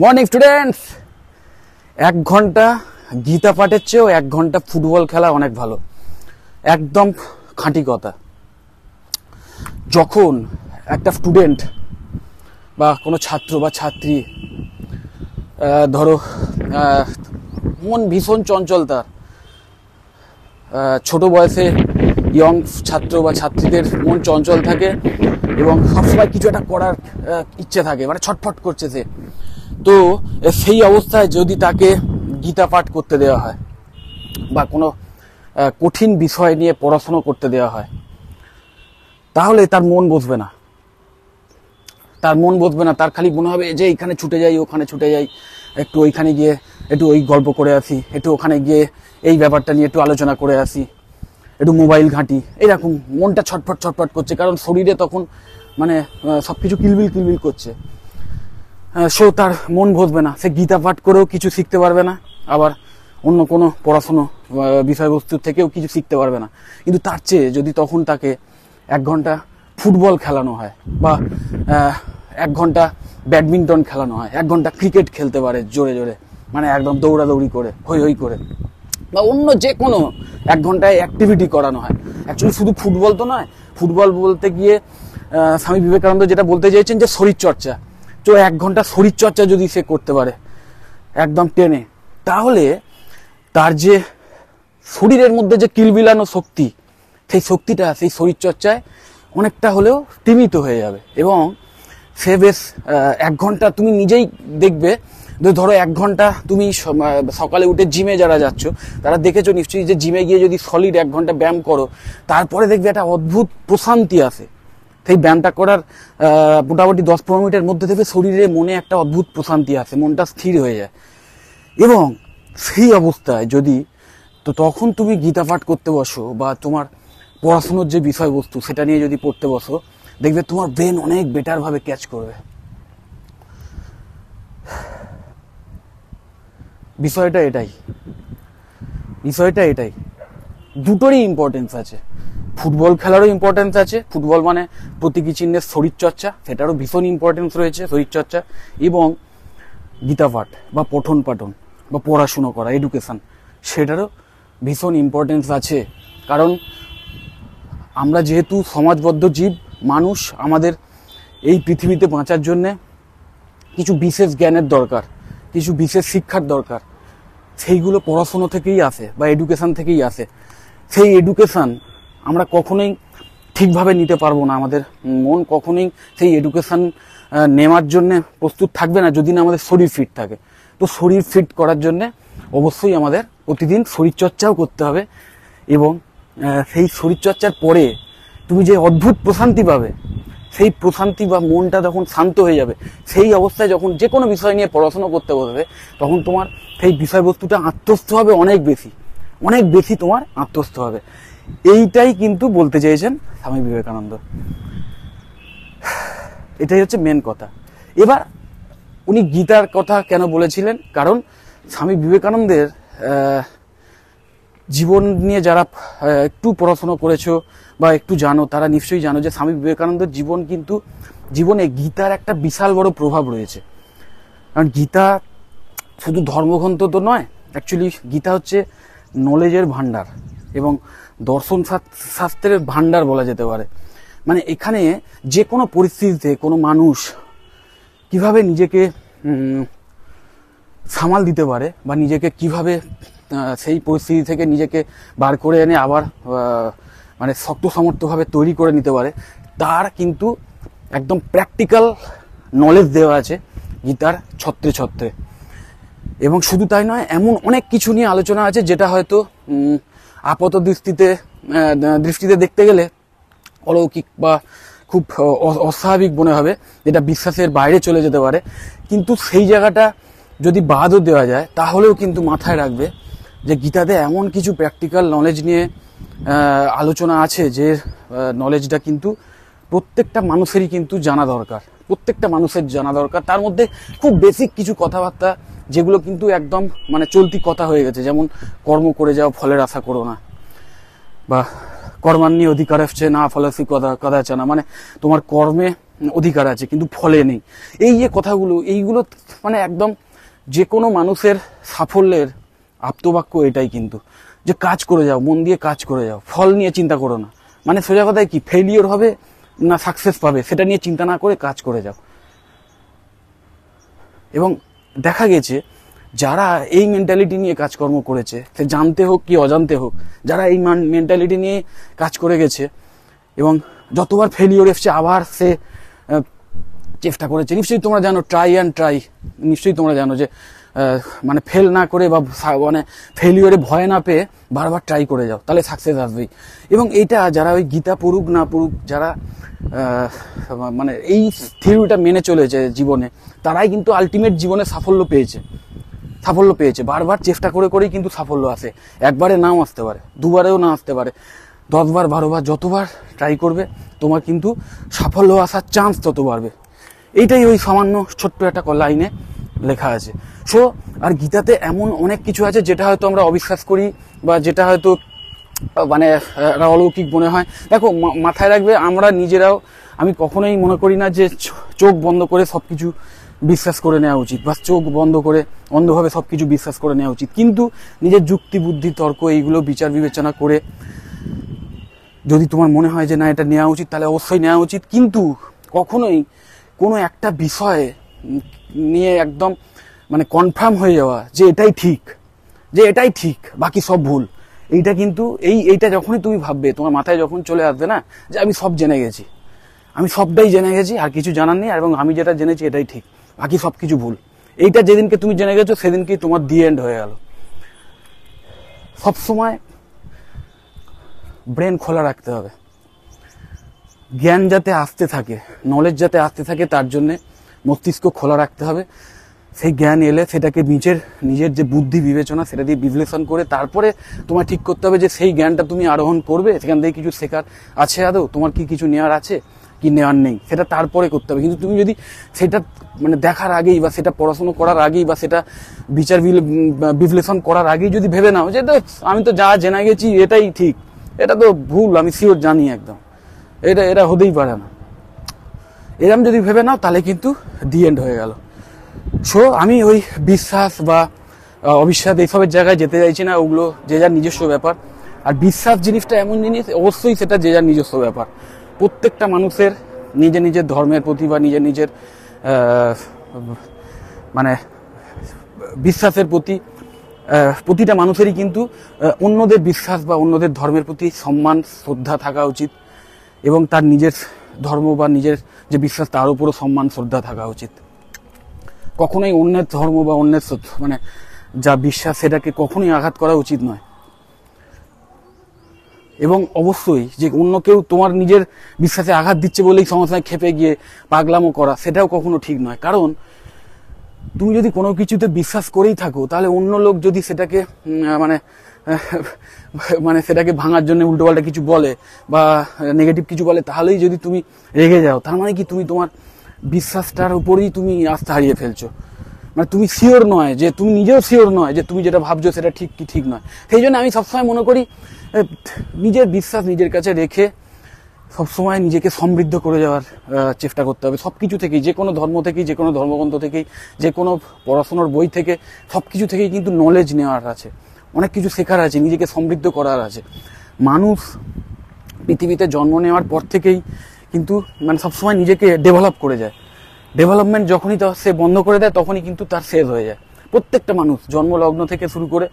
Morning students. 1 ঘন্টা গীতা পাঠের চেয়েও 1 ঘন্টা ফুটবল খেলা অনেক ভালো। একদম খাঁটি কথা। যখন একটা স্টুডেন্ট বা কোনো ছাত্র বা ছাত্রী ধরো মন ভীষণ চঞ্চল, তার ছোট বয়সে ইয়ং ছাত্র বা ছাত্রীদের মন চঞ্চল থাকে এবং সবসময় কিছু একটা করার ইচ্ছে থাকে, মানে ছটফট করছে সে। তো সেই অবস্থায় যদি তাকে গীতা পাঠ করতে দেওয়া হয় বা কোনো কঠিন বিষয় নিয়ে পড়াশোনা করতে দেওয়া হয়, তাহলে তার মন বসবে না। তার খালি মনে হবে যে এইখানে ছুটে যাই, ওখানে ছুটে যাই, একটু ওইখানে গিয়ে একটু ওই গল্প করে আসি, একটু ওখানে গিয়ে এই ব্যাপারটা নিয়ে একটু আলোচনা করে আসি, একটু মোবাইল ঘাঁটি। এইরকম মনটা ছটফট করছে, কারণ শরীরে তখন মানে সবকিছু কিলবিল করছে। তার মন বসবে না, সে গীতা পাঠ করেও কিছু শিখতে পারবে না, আবার অন্য কোনো পড়াশুনো বিষয়বস্তু থেকেও কিছু শিখতে পারবে না। কিন্তু তার চেয়ে যদি তখন তাকে 1 ঘন্টা ফুটবল খেলানো হয় বা 1 ঘন্টা ব্যাডমিন্টন খেলানো হয়, 1 ঘন্টা ক্রিকেট খেলতে পারে জোরে জোরে, মানে একদম দৌড়াদৌড়ি করে, হই করে, বা অন্য যে কোনো 1 ঘন্টায় অ্যাক্টিভিটি করানো হয়। অ্যাকচুয়ালি শুধু ফুটবল তো নয়, ফুটবল বলতে গিয়ে স্বামী বিবেকানন্দ যেটা বলতে চেয়েছেন যে শরীরচর্চা। তো 1 ঘন্টা শরীরচর্চা যদি সে করতে পারে একদম টেনে, তাহলে তার যে শরীরের মধ্যে যে কিলবিলানো শক্তি, সেই শক্তিটা সেই শরীরচর্চায় অনেকটা হলেও স্তীমিত হয়ে যাবে। এবং সে বেশ 1 ঘন্টা তুমি নিজেই দেখবে, ধরো 1 ঘন্টা তুমি সকালে উঠে জিমে যারা যাচ্ছ তারা দেখেছো নিশ্চয়ই যে জিমে গিয়ে যদি সলিড 1 ঘন্টা ব্যায়াম করো, তারপরে দেখবে একটা অদ্ভুত প্রশান্তি আসে। সেই ব্যায়ামটা করার মোটামুটি 10-15 মিনিটের মধ্যে থেকে শরীরে মনে একটা অদ্ভুত প্রশান্তি আসে, মনটা স্থির হয়ে যায়। এবং সেই অবস্থায় যদি তখন তুমি গীতা পাঠ করতে বসো বা তোমার পড়াশুনোর যে বিষয়বস্তু সেটা নিয়ে যদি পড়তে বসো, দেখবে তোমার ব্রেন অনেক বেটারভাবে ক্যাচ করবে। বিষয়টা এটাই। দুটোরই ইম্পর্টেন্স আছে। ফুটবল খেলারও ইম্পর্টেন্স আছে, ফুটবল মানে প্রতীকী চিহ্নের শরীরচর্চা, সেটারও ভীষণ ইম্পর্টেন্স রয়েছে শরীরচর্চা। এবং গীতা পাঠ বা পঠন পাঠন বা পড়াশুনো করা, এডুকেশন, সেটারও ভীষণ ইম্পর্টেন্স আছে। কারণ আমরা যেহেতু সমাজবদ্ধ জীব মানুষ, আমাদের এই পৃথিবীতে বাঁচার জন্যে কিছু বিশেষ জ্ঞানের দরকার, কিছু বিশেষ শিক্ষার দরকার। সেইগুলো পড়াশুনো থেকেই আসে বা এডুকেশন থেকেই আসে। সেই এডুকেশন আমরা কখনোই ঠিকভাবে নিতে পারবো না, আমাদের মন কখনোই সেই এডুকেশন নেওয়ার জন্য প্রস্তুত থাকবে না যদি না আমাদের শরীর ফিট থাকে। তো শরীর ফিট করার জন্য অবশ্যই আমাদের প্রতিদিন শরীরচর্চাও করতে হবে। এবং সেই শরীরচর্চার পরে তুমি যে অদ্ভুত প্রশান্তি পাবে, সেই প্রশান্তি বা মনটা যখন শান্ত হয়ে যাবে, সেই অবস্থায় যখন যে কোনো বিষয় নিয়ে পড়াশোনা করতে বসবে, তখন তোমার সেই বিষয়বস্তুটা আত্মস্থ হবে অনেক বেশি তোমার আত্মস্থ হবে। এইটাই কিন্তু বলতে চেয়েছেন স্বামী বিবেকানন্দ। এটাই হচ্ছে মেন কথা। এবার উনি গীতার কথা কেন বলেছিলেন? কারণ স্বামী বিবেকানন্দের জীবন নিয়ে যারা একটু পড়াশোনা করেছো বা একটু জানো, তারা নিশ্চয়ই জানো যে স্বামী বিবেকানন্দের জীবনে গীতার একটা বিশাল বড় প্রভাব রয়েছে। কারণ গীতা শুধু ধর্মগ্রন্থ তো নয়, অ্যাকচুয়ালি গীতা হচ্ছে নলেজের ভান্ডার এবং দর্শন শাস্ত্রের ভান্ডার বলা যেতে পারে। মানে এখানে যে কোনো পরিস্থিতিতে কোনো মানুষ কিভাবে নিজেকে সামাল দিতে পারে বা নিজেকে কিভাবে সেই পরিস্থিতি থেকে নিজেকে বার করে এনে আবার মানে শক্ত সমর্থভাবে তৈরি করে নিতে পারে, তার কিন্তু একদম প্র্যাকটিক্যাল নলেজ দেওয়া আছে গীতার ছত্রে। এবং শুধু তাই নয়, এমন অনেক কিছু নিয়ে আলোচনা আছে যেটা হয়তো আপাত দৃষ্টিতে দেখতে গেলে অলৌকিক বা খুব অস্বাভাবিক মনে হবে, যেটা বিশ্বাসের বাইরে চলে যেতে পারে। কিন্তু সেই জায়গাটা যদি বাদও দেওয়া যায়, তাহলেও কিন্তু মাথায় রাখবে যে গীতাতে এমন কিছু প্র্যাকটিক্যাল নলেজ নিয়ে আলোচনা আছে যে নলেজটা কিন্তু প্রত্যেকটা মানুষেরই কিন্তু জানা দরকার। তার মধ্যে খুব বেসিক কিছু কথাবার্তা যেগুলো কিন্তু একদম মানে চলতি কথা হয়ে গেছে, যেমন কর্ম করে যাও, ফলের আশা করো না, বা কর্মান্নি অধিকারশ্চে না ফলসি কদাচনা, মানে তোমার কর্মে অধিকার আছে, কিন্তু ফলে নেই। এই যে কথাগুলো, এইগুলো মানে একদম যে কোনো মানুষের সাফল্যের আপ্তবাক্য এটাই কিন্তু, যে কাজ করে যাও, মন দিয়ে কাজ করে যাও, ফল নিয়ে চিন্তা করো না। মানে সোজা কথায় কি, ফেলিওর হবে না সাকসেস পাবে সেটা নিয়ে চিন্তা না করে কাজ করে যাও। এবং দেখা গেছে যারা এই মেন্টালিটি নিয়ে কাজকর্ম করেছে, সে জানতে হোক কি অজান্তে হোক, যারা এই মেন্টালিটি নিয়ে কাজ করে গেছে এবং যতবার ফেলিওর এসছে আবার সে চেষ্টা করেছে। নিশ্চয়ই তোমরা জানো, ট্রাই অ্যান্ড ট্রাই, নিশ্চয়ই তোমরা জানো যে মানে ফেল না করে বা মানে ফেলিওরে ভয় না পেয়ে বারবার ট্রাই করে যাও, তাহলে সাকসেস আসবেই। এবং এইটা যারা ওই গীতা পড়ুক না পড়ুক, যারা মানে এই থিওরিটা মেনে চলেছে জীবনে, তারাই কিন্তু আলটিমেট জীবনে সাফল্য পেয়েছে। বারবার চেষ্টা করে করেই কিন্তু সাফল্য আসে। একবারে নাও আসতে পারে, দুবারেও না আসতে পারে, 10 বার 12 বার যতবার ট্রাই করবে তোমার কিন্তু সাফল্য আসার চান্স তত বাড়বে। এইটাই ওই সামান্য ছোট্ট একটা লাইনে লেখা আছে। সো আর গীতাতে এমন অনেক কিছু আছে যেটা হয়তো আমরা অবিশ্বাস করি বা যেটা হয়তো মানে অলৌকিক মনে হয়। দেখো, মাথায় রাখবে, আমরা নিজেরাও, আমি কখনোই মনে করি না যে চোখ বন্ধ করে সবকিছু বিশ্বাস করে নেওয়া উচিত বা চোখ বন্ধ করে অন্ধভাবে সবকিছু বিশ্বাস করে নেওয়া উচিত। কিন্তু নিজের যুক্তি, বুদ্ধি, তর্ক এইগুলো বিচার বিবেচনা করে যদি তোমার মনে হয় যে না এটা নেওয়া উচিত, তাহলে অবশ্যই নেওয়া উচিত। কিন্তু কখনোই কোনো একটা বিষয়ে নিয়ে একদম মানে কনফার্ম হয়ে যাওয়া যে এটাই ঠিক বাকি সব ভুল, এইটা কিন্তু এইটা যখনই তুমি ভাববে, তোমার মাথায় যখন চলে আসবে না যে আমি সব জেনে গেছি, আমি সবটাই জেনে গেছি, আর কিছু জানার নেই, এবং আমি যেটা জেনেছি এটাই ঠিক, বাকি সব কিছু ভুল, এইটা যেদিনকে তুমি জেনে গেছো সেদিনকেই তোমার দি এন্ড হয়ে গেল। সবসময় ব্রেন খোলা রাখতে হবে, জ্ঞান যাতে আসতে থাকে, নলেজ যাতে আসতে থাকে, তার জন্যে মস্তিষ্ক খোলা রাখতে হবে। সেই জ্ঞান এলে সেটাকে নিজের যে বুদ্ধি বিবেচনা সেটা দিয়ে বিশ্লেষণ করে তারপরে তোমার ঠিক করতে হবে যে সেই জ্ঞানটা তুমি আরোহণ করবে, সেখান থেকে কিছু শেখার আছে আদৌ, তোমার কি কিছু নেওয়ার আছে কি নেওয়ার নেই, সেটা তারপরে করতে হবে। কিন্তু তুমি যদি সেটা মানে দেখার আগেই বা সেটা পড়াশুনো করার আগেই বা সেটা বিচার বিশ্লেষণ করার আগেই যদি ভেবে নাও যে আমি তো যা জেনে গেছি এটাই ঠিক, এটা তো ভুল, আমি শিওর জানি একদম, এটা হতেই পারে না, এরকম যদি ভেবে নাও তাহলে কিন্তু দি এন্ড হয়ে গেল। সো আমি ওই বিশ্বাস বা অবিশ্বাস এইসবের জায়গায় যেতে চাইছি না, ওগুলো যে যার নিজস্ব ব্যাপার। আর বিশ্বাস জিনিসটা এমন জিনিস, অবশ্যই সেটা যে যার নিজস্ব ব্যাপার। প্রত্যেকটা মানুষের নিজের ধর্মের প্রতি বা নিজের মানে বিশ্বাসের প্রতি প্রতিটা মানুষেরই কিন্তু অন্যদের বিশ্বাস বা অন্যদের ধর্মের প্রতি সম্মান শ্রদ্ধা থাকা উচিত, এবং তার নিজের ধর্ম বা নিজের যে বিশ্বাস তার উপরও সম্মান শ্রদ্ধা থাকা উচিত। কখনোই অন্যের ধর্ম বা অন্যের মানে যা বিশ্বাস সেটাকে কখনোই আঘাত করা উচিত নয়। এবং অবশ্যই যে অন্য কেউ তোমার নিজের বিশ্বাসে আঘাত দিচ্ছে বলেই সমস্যায় খেপে গিয়ে পাগলামো করা, সেটাও কখনো ঠিক নয়। কারণ তুমি যদি কোনো কিছুতে বিশ্বাস করেই থাকো, তাহলে অন্য লোক যদি সেটাকে মানে সেটাকে ভাঙার জন্য উল্টোপাল্টা কিছু বলে বা নেগেটিভ কিছু বলে, তাহলেই যদি তুমি রেগে যাও, তার মানে কি তুমি তোমার বিশ্বাসটার উপরেই তুমি আস্থা হারিয়ে ফেলছো। মানে তুমি শিওর নয়, যে তুমি নিজেও শিওর নয় যে তুমি যেটা ভাবছো সেটা ঠিক কি ঠিক নয়। সেই জন্য আমি সবসময় মনে করি নিজের বিশ্বাস নিজের কাছে রেখে সবসময় নিজেকে সমৃদ্ধ করে যাওয়ার চেষ্টা করতে হবে। সব কিছু থেকেই, যে কোনো ধর্ম থেকেই, যে কোনো ধর্মগ্রন্থ থেকেই, যে কোনো পড়াশোনার বই থেকে, সব কিছু থেকেই কিন্তু নলেজ নেওয়ার আছে, অনেক কিছু শেখার আছে, নিজেকে সমৃদ্ধ করার আছে। মানুষ পৃথিবীতে জন্ম নেওয়ার পর থেকেই কিন্তু মানে সবসময় নিজেকে ডেভেলপ করে যায়। ডেভেলপমেন্ট যখনই সে বন্ধ করে দেয় তখনই কিন্তু তার শেষ হয়ে যায়। প্রত্যেকটা মানুষ জন্মলগ্ন থেকে শুরু করে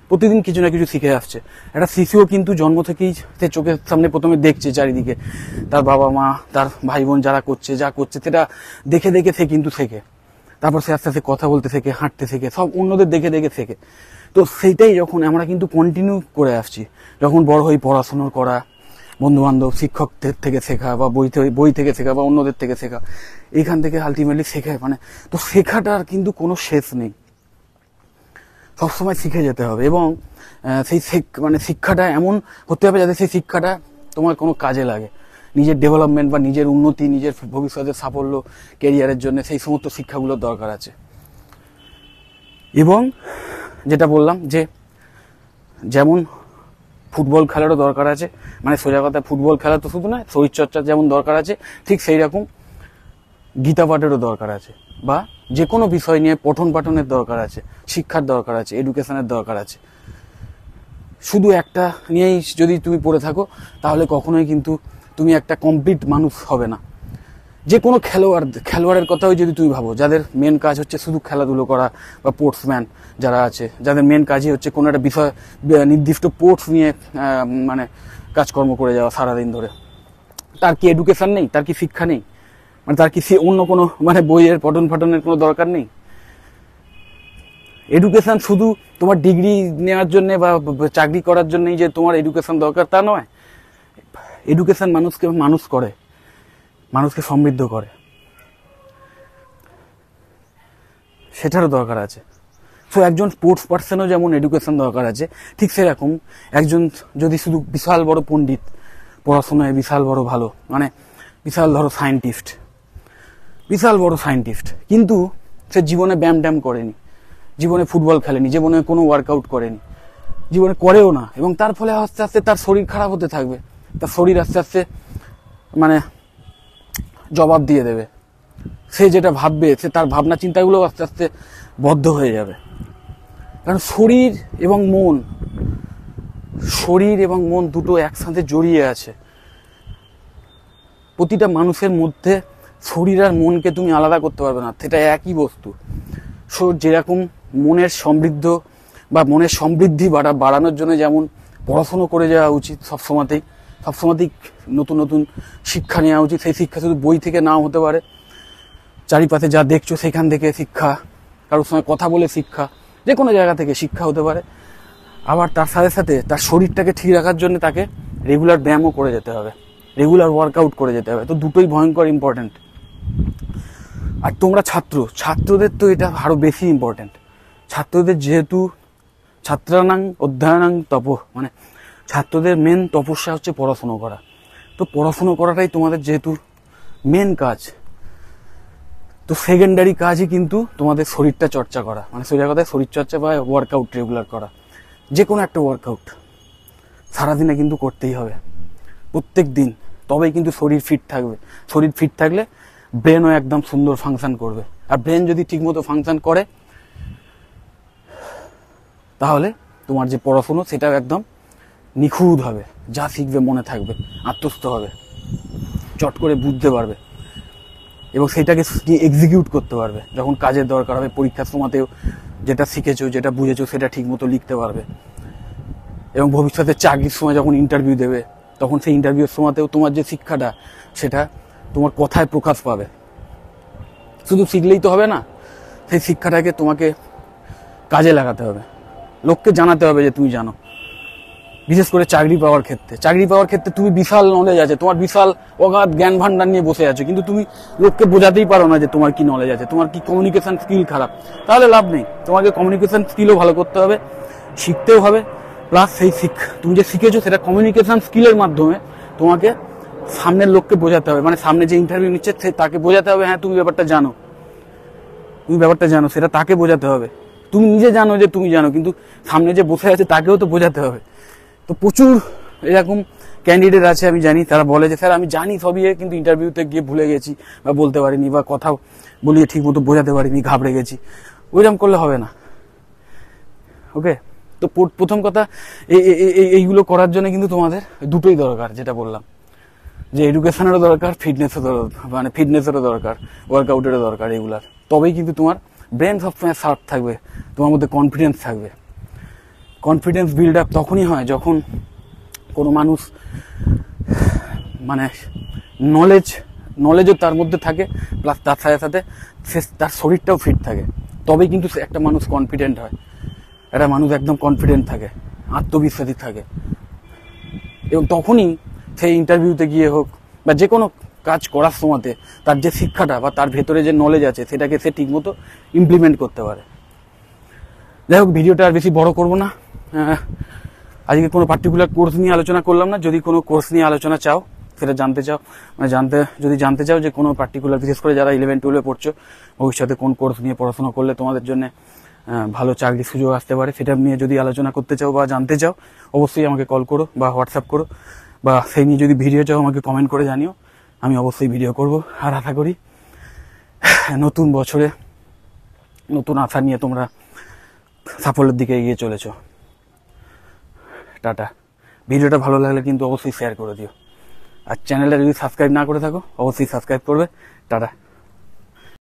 প্রতিদিন কিছু না কিছু শিখে আসছে। একটা শিশুও কিন্তু জন্ম থেকেই সে চোখের সামনে প্রথমে দেখছে চারিদিকে, তার বাবা মা, তার ভাই বোন যা করছে সেটা দেখে দেখে সে কিন্তু শেখে। তারপর সে আস্তে আস্তে কথা বলতে শেখে, হাঁটতে শেখে, সব অন্যদের দেখে দেখে শেখে। তো সেইটাই যখন আমরা কিন্তু কন্টিনিউ করে আসছি, যখন বড় হই পড়াশুনো করা, বন্ধু বান্ধব, শিক্ষকদের থেকে শেখা বা বই থেকে শেখা বা অন্যদের থেকে শেখা, এইখান থেকে আলটিমেটলি শেখা, মানে তো শেখাটার কিন্তু কোনো শেষ নেই, সবসময় শিখে যেতে হবে। এবং সেই শিক্ষাটা এমন হতে হবে যাতে সেই শিক্ষাটা তোমার কোনো কাজে লাগে, নিজের ডেভেলপমেন্ট বা নিজের উন্নতি, নিজের ভবিষ্যতের সাফল্য, কেরিয়ারের জন্য সেই সমস্ত শিক্ষাগুলোর দরকার আছে। এবং যেটা বললাম যে যেমন ফুটবল খেলারও দরকার আছে, মানে সোজা কথা ফুটবল খেলা তো শুধু নয়, শরীরচর্চার যেমন দরকার আছে, ঠিক সেই রকম গীতা পাঠেরও দরকার আছে, বা যে কোনো বিষয় নিয়ে পঠন পাঠনের দরকার আছে, শিক্ষার দরকার আছে, এডুকেশনের দরকার আছে। শুধু একটা নিয়েই যদি তুমি পড়ে থাকো তাহলে কখনোই কিন্তু তুমি একটা কমপ্লিট মানুষ হবে না। যে কোনো খেলোয়াড়ের কথাও যদি তুমি ভাবো, যাদের মেন কাজ হচ্ছে শুধু খেলাধুলো করা, বা স্পোর্টসম্যান যারা আছে, যাদের মেন কাজই হচ্ছে কোনো একটা বিষয় নির্দিষ্ট স্পোর্টস নিয়ে মানে কাজকর্ম করে যাওয়া সারাদিন ধরে, তার কি এডুকেশন নেই? তার কি শিক্ষা নেই? মানে তার কি অন্য কোনো মানে বইয়ের পঠন পাঠনের কোনো দরকার নেই? এডুকেশন শুধু তোমার ডিগ্রি নেওয়ার জন্য বা চাকরি করার জন্যই যে তোমার এডুকেশন দরকার তা নয়। এডুকেশন মানুষকে মানুষ করে, মানুষকে সমৃদ্ধ করে, সেটারও দরকার আছে। সো একজন স্পোর্টস পার্সনও যেমন এডুকেশন দরকার আছে, ঠিক সেরকম একজন যদি শুধু বিশাল বড় পণ্ডিত, পড়াশোনায় বিশাল বড় ভালো, মানে বিশাল ধরো সায়েন্টিস্ট, বিশাল বড় সায়েন্টিস্ট, কিন্তু সে জীবনে ব্যায়াম করেনি, জীবনে ফুটবল খেলেনি, জীবনে কোনো ওয়ার্কআউট করেনি, জীবনে করেও না, এবং তার ফলে আস্তে আস্তে তার শরীর খারাপ হতে থাকবে, তার শরীর আস্তে আস্তে মানে জবাব দিয়ে দেবে। সে যেটা ভাববে, সে তার ভাবনা চিন্তাগুলো আস্তে আস্তে বদ্ধ হয়ে যাবে। কারণ শরীর এবং মন দুটো একসাথে জড়িয়ে আছে। প্রতিটা মানুষের মধ্যে শরীর আর মনকে তুমি আলাদা করতে পারবে না, সেটা একই বস্তু। সো যেরকম মনের সমৃদ্ধি বাড়ানোর জন্য যেমন পড়াশুনো করে যাওয়া উচিত, সবসময়তেই নতুন নতুন শিক্ষা নেওয়া উচিত। সেই শিক্ষা শুধু বই থেকে নাও হতে পারে, চারিপাশে যা দেখছো সেখান থেকে শিক্ষা, কারোর সঙ্গে কথা বলে শিক্ষা, যে কোনো জায়গা থেকে শিক্ষা হতে পারে। আবার তার সাথে সাথে তার শরীরটাকে ঠিক রাখার জন্য তাকে রেগুলার ব্যায়ামও করে যেতে হবে, রেগুলার ওয়ার্কআউট করে যেতে হবে। তো দুটোই ভয়ঙ্কর ইম্পর্ট্যান্ট। আর তোমরা ছাত্রদের তো এটা আরো বেশি ইম্পর্ট্যান্ট। ছাত্রদের যেহেতু ছাত্রানাং অধ্যয়নাং তপ, মানে ছাত্রদের মেন তপস্যা হচ্ছে পড়াশুনো করা। তো পড়াশুনো করাটাই তোমাদের যেহেতু মেন কাজ, তো সেকেন্ডারি কাজই কিন্তু তোমাদের শরীরটা চর্চা করা, মানে সোজা কথায় শরীরচর্চা বা ওয়ার্কআউট রেগুলার করা। যে কোনো একটা ওয়ার্কআউট সারাদিনে কিন্তু করতেই হবে, প্রত্যেক দিন, তবেই কিন্তু শরীর ফিট থাকবে। শরীর ফিট থাকলে ব্রেনও একদম সুন্দর ফাংশন করবে। আর ব্রেন যদি ঠিকমতো ফাংশন করে তাহলে তোমার যে পড়াশুনো সেটাও একদম নিখুঁত হবে, যা শিখবে মনে থাকবে, আত্মস্থ হবে, চট করে বুঝতে পারবে, এবং সেটাকে এক্সিকিউট করতে পারবে। যখন কাজের দরকার হবে, পরীক্ষার সময়তেও যেটা শিখেছো, যেটা বুঝেছো, সেটা ঠিকমতো লিখতে পারবে। এবং ভবিষ্যতে চাকরির সময় যখন ইন্টারভিউ দেবে, তখন সেই ইন্টারভিউর সময়তেও তোমার যে শিক্ষাটা, সেটা তোমার কথায় প্রকাশ পাবে। শুধু শিখলেই তো হবে না, সেই শিক্ষাটাকে তোমাকে কাজে লাগাতে হবে, লোককে জানাতে হবে যে তুমি জানো। বিশেষ করে চাকরি পাওয়ার ক্ষেত্রে তুমি বিশাল নলেজ আছে, তোমার বিশাল অগাধ জ্ঞান ভান্ডার নিয়ে বসে আছো, কিন্তু তুমি লোককে বোঝাতেই পারো না যে তোমার কি নলেজ আছে, তোমার কি কমিউনিকেশন স্কিল খারাপ, তাহলে লাভ নেই। তোমাকে কমিউনিকেশন স্কিলও ভালো করতে হবে, শিখতেও হবে, প্লাস সেই তুমি যে শিখেছো সেটা কমিউনিকেশন স্কিলের মাধ্যমে তোমাকে সামনের লোককে বোঝাতে হবে, মানে সামনে যে ইন্টারভিউ নিচ্ছে তাকে বোঝাতে হবে হ্যাঁ তুমি ব্যাপারটা জানো, সেটা তাকে বোঝাতে হবে। তুমি নিজে জানো যে তুমি জানো, কিন্তু সামনে যে বসে আছে তাকেও তো বোঝাতে হবে। তো প্রচুর এরকম ক্যান্ডিডেট আছে, আমি জানি, তারা বলে যে স্যার আমি জানি সবই, কিন্তু ইন্টারভিউতে গিয়ে ভুলে গেছি, বা বলতে পারিনি, বা কথা বলিয়ে ঠিক মতো বোঝাতে পারিনি, ঘাবড়ে গেছি। ওইরকম করলে হবে না। ওকে, তো প্রথম কথা এইগুলো করার জন্য কিন্তু তোমাদের দুটোই দরকার, যেটা বললাম যে এডুকেশনেরও দরকার, ফিটনেসেরও দরকার, ওয়ার্কআউটেরও দরকার, রেগুলার। তবেই কিন্তু তোমার ব্রেন সবসময় শার্প থাকবে, তোমার মধ্যে কনফিডেন্স থাকবে। কনফিডেন্স বিল্ড আপ তখনই হয় যখন কোনো মানুষ মানে নলেজও তার মধ্যে থাকে, প্লাস তার সাথে সাথে তার শরীরটাও ফিট থাকে। তবেই কিন্তু একটা মানুষ কনফিডেন্ট হয়, একটা মানুষ একদম কনফিডেন্ট থাকে, আত্মবিশ্বাসী থাকে, এবং তখনই সেই ইন্টারভিউতে গিয়ে হোক বা যে কোনো কাজ করার সময়তে তার যে শিক্ষাটা বা তার ভেতরে যে নলেজ আছে সেটাকে সে ঠিকমতো ইমপ্লিমেন্ট করতে পারে। যাই হোক, ভিডিওটা আর বেশি বড় করবো না। আজকে কোনো পার্টিকুলার কোর্স নিয়ে আলোচনা করলাম না। যদি কোনো কোর্স নিয়ে আলোচনা চাও, সেটা যদি জানতে চাও যে কোনো পার্টিকুলার, বিশেষ করে যারা 11-12 পড়ছো, ভবিষ্যতে কোন কোর্স নিয়ে পড়াশোনা করলে তোমাদের জন্য ভালো চাকরির সুযোগ আসতে পারে, সেটা নিয়ে যদি আলোচনা করতে চাও বা জানতে চাও, অবশ্যই আমাকে কল করো বা হোয়াটসঅ্যাপ করো, বা সেই নিয়ে যদি ভিডিও চাও আমাকে কমেন্ট করে জানিও, আমি অবশ্যই ভিডিও করব। আর আশা করি নতুন বছরে নতুন আশা নিয়ে তোমরা সাফল্যের দিকে এগিয়ে চলেছো। টাটা। ভিডিওটা ভালো লাগলে কিন্তু অবশ্যই শেয়ার করে দিও, আর চ্যানেলটা যদি সাবস্ক্রাইব না করে থাকো অবশ্যই সাবস্ক্রাইব করবে। টাটা।